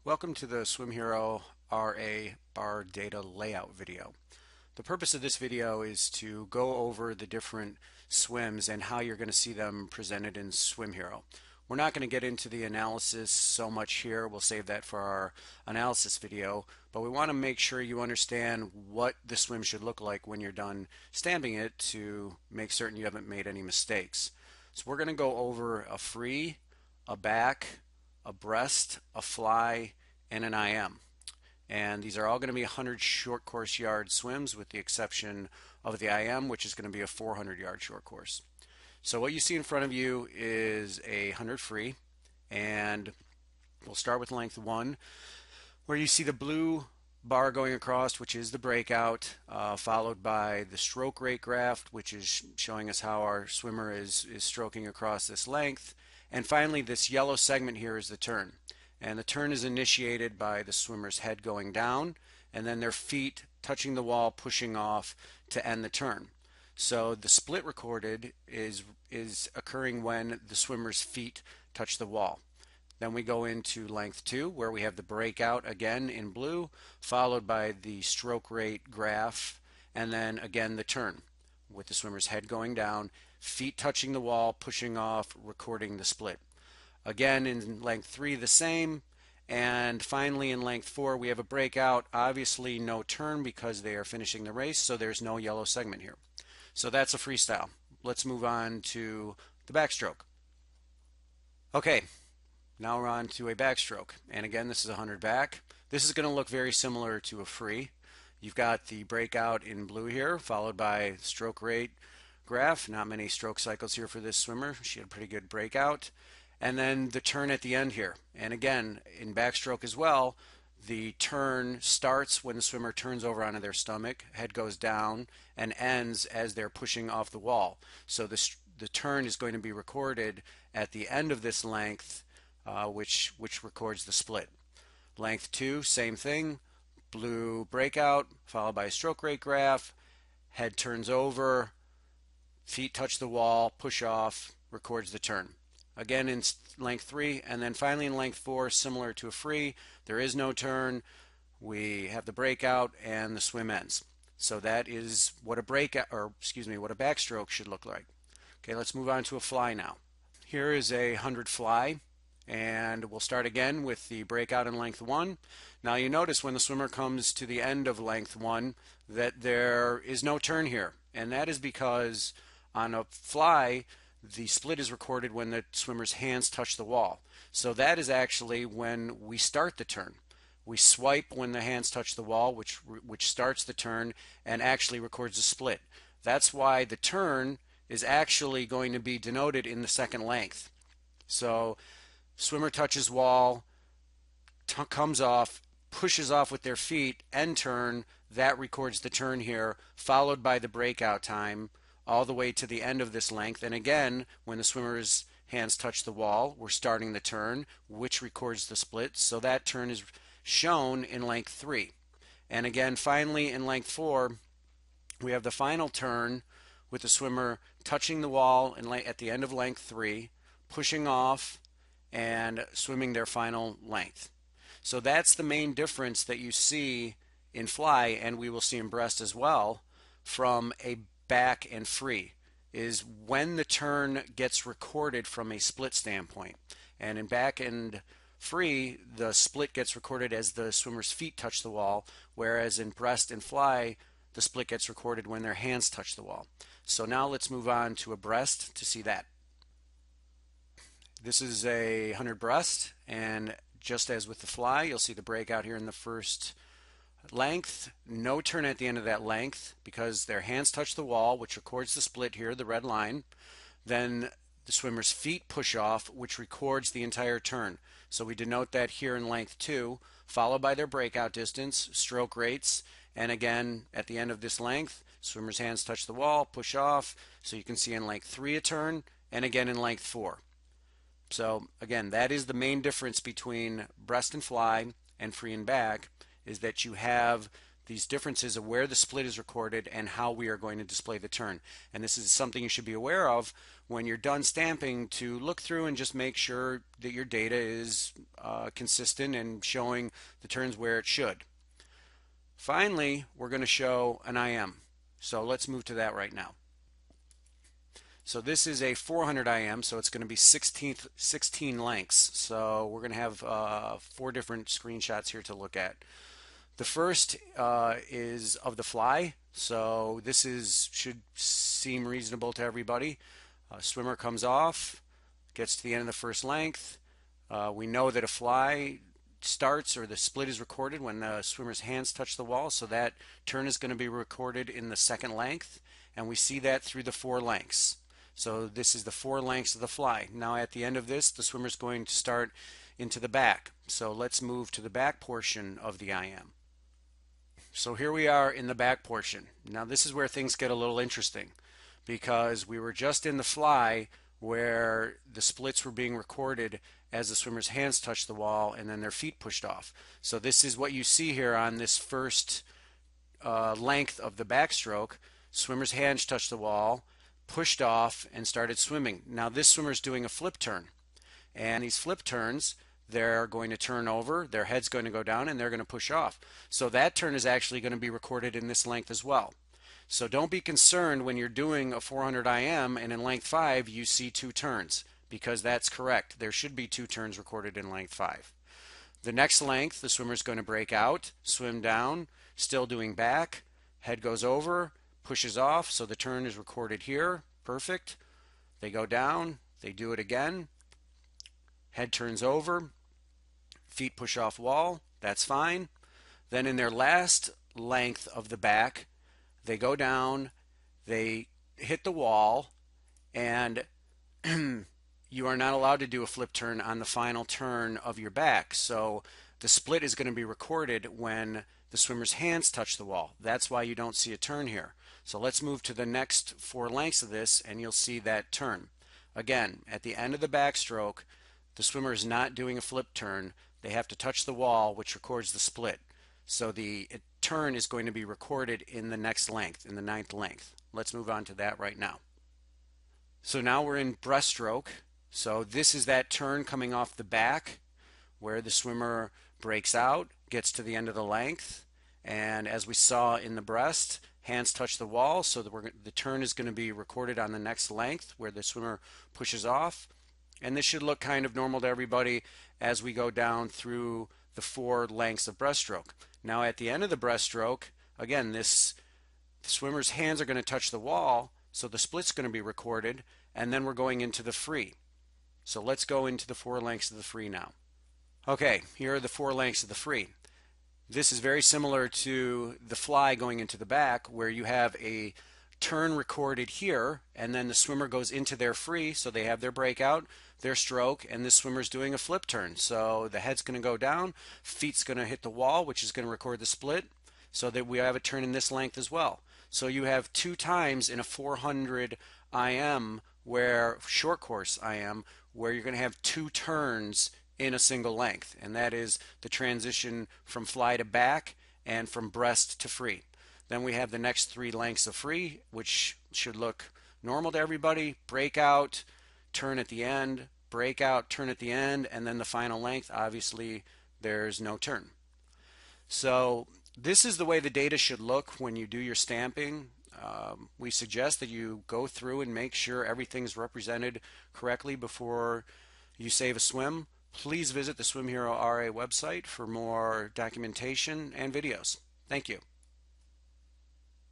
Welcome to the SwimHero RA bar data layout video. The purpose of this video is to go over the different swims and how you're going to see them presented in SwimHero. We're not going to get into the analysis so much here. We'll save that for our analysis video, but we want to make sure you understand what the swim should look like when you're done stamping it to make certain you haven't made any mistakes. So we're going to go over a free, a back, a breast, a fly, and an IM. And these are all going to be 100 short course yard swims with the exception of the IM, which is going to be a 400 yard short course. So what you see in front of you is a 100 free, and we'll start with length 1, where you see the blue bar going across, which is the breakout, followed by the stroke rate graph, which is showing us how our swimmer is stroking across this length. And finally, this yellow segment here is the turn. And the turn is initiated by the swimmer's head going down and then their feet touching the wall, pushing off to end the turn. So the split recorded is occurring when the swimmer's feet touch the wall. Then we go into length 2, where we have the breakout again in blue, followed by the stroke rate graph, and then again the turn with the swimmer's head going down, feet touching the wall, pushing off, recording the split. Again in length 3 the same, and finally in length 4 we have a breakout, obviously no turn because they are finishing the race, so there's no yellow segment here. So that's a freestyle. Let's move on to the backstroke. Okay, now we're on to a backstroke, and again this is 100 back. This is going to look very similar to a free. You've got the breakout in blue here, followed by stroke rate graph. Not many stroke cycles here for this swimmer. She had a pretty good breakout. And then the turn at the end here. And again, in backstroke as well, the turn starts when the swimmer turns over onto their stomach, head goes down, and ends as they're pushing off the wall. So the turn is going to be recorded at the end of this length, which records the split. Length 2, same thing. Blue breakout, followed by a stroke rate graph, head turns over, feet touch the wall, push off, records the turn. Again in length 3, and then finally in length 4, similar to a free, there is no turn. We have the breakout and the swim ends. So that is what a what a backstroke should look like. Okay, let's move on to a fly now. Here is a 100 fly, and we'll start again with the breakout in length 1. Now you notice when the swimmer comes to the end of length 1 that there is no turn here, and that is because on a fly the split is recorded when the swimmer's hands touch the wall. So that is actually when we start the turn. We swipe when the hands touch the wall, which starts the turn and actually records the split. That's why the turn is actually going to be denoted in the second length. So swimmer touches wall, comes off, pushes off with their feet, end turn, that records the turn here, followed by the breakout time all the way to the end of this length. And again, when the swimmer's hands touch the wall, we're starting the turn, which records the split. So that turn is shown in length 3. And again, finally in length 4, we have the final turn with the swimmer touching the wall at the end of length 3, pushing off, and swimming their final length. So that's the main difference that you see in fly, and we will see in breast as well, from a back and free, is when the turn gets recorded from a split standpoint. And in back and free, the split gets recorded as the swimmer's feet touch the wall, whereas in breast and fly, the split gets recorded when their hands touch the wall. So now let's move on to a breast to see that. This is a 100 breast, and just as with the fly, you'll see the breakout here in the first length, no turn at the end of that length because their hands touch the wall, which records the split here, the red line. Then the swimmer's feet push off, which records the entire turn. So we denote that here in length 2, followed by their breakout distance, stroke rates, and again at the end of this length, swimmer's hands touch the wall, push off. So you can see in length 3 a turn, and again in length 4. So again, that is the main difference between breast and fly and free and back, is that you have these differences of where the split is recorded and how we are going to display the turn. And this is something you should be aware of when you're done stamping, to look through and just make sure that your data is consistent and showing the turns where it should. Finally, we're going to show an IM. So let's move to that right now. So this is a 400 IM, so it's going to be 16 lengths. So we're going to have 4 different screenshots here to look at. The first is of the fly, so this should seem reasonable to everybody. Swimmer comes off, gets to the end of the first length. We know that a fly starts, or the split is recorded when the swimmer's hands touch the wall, so that turn is going to be recorded in the second length, and we see that through the 4 lengths. So this is the 4 lengths of the fly. Now at the end of this, the swimmer's going to start into the back. So let's move to the back portion of the IM. So here we are in the back portion. Now this is where things get a little interesting, because we were just in the fly where the splits were being recorded as the swimmer's hands touched the wall and then their feet pushed off. So this is what you see here on this first length of the backstroke. Swimmer's hands touched the wall, pushed off, and started swimming. Now this swimmer's doing a flip turn, and these flip turns, they're going to turn over, their head's going to go down, and they're going to push off. So that turn is actually going to be recorded in this length as well. So don't be concerned when you're doing a 400 IM and in length 5 you see 2 turns, because that's correct. There should be 2 turns recorded in length 5. The next length, the swimmer's going to break out, swim down, still doing back, head goes over, pushes off, so the turn is recorded here. Perfect. They go down, they do it again, head turns over, feet push off wall, that's fine. Then in their last length of the back, they go down, they hit the wall, and you are not allowed to do a flip turn on the final turn of your back. So the split is going to be recorded when the swimmer's hands touch the wall. That's why you don't see a turn here. So let's move to the next 4 lengths of this, and you'll see that turn. Again, at the end of the backstroke, the swimmer is not doing a flip turn. They have to touch the wall, which records the split. So the turn is going to be recorded in the next length, in the 9th length. Let's move on to that right now. So now we're in breaststroke. So this is that turn coming off the back where the swimmer breaks out, gets to the end of the length, and as we saw in the breast, hands touch the wall, so the turn is going to be recorded on the next length where the swimmer pushes off. And this should look kind of normal to everybody as we go down through the 4 lengths of breaststroke. Now at the end of the breaststroke, again, the swimmer's hands are going to touch the wall, so the split's going to be recorded, and then we're going into the free. So let's go into the 4 lengths of the free now. Okay, here are the 4 lengths of the free. This is very similar to the fly going into the back, where you have a turn recorded here, and then the swimmer goes into their free, so they have their breakout, their stroke, and this swimmer's doing a flip turn. So the head's going to go down, feet's going to hit the wall, which is going to record the split, so that we have a turn in this length as well. So you have 2 times in a 400 IM, where short course IM, where you're going to have 2 turns in a single length, and that is the transition from fly to back and from breast to free. Then we have the next 3 lengths of free, which should look normal to everybody. Breakout, turn at the end, breakout, turn at the end, and then the final length, obviously there's no turn. So this is the way the data should look when you do your stamping. We suggest that you go through and make sure everything's represented correctly before you save a swim. Please visit the SwimHero RA website for more documentation and videos. Thank you.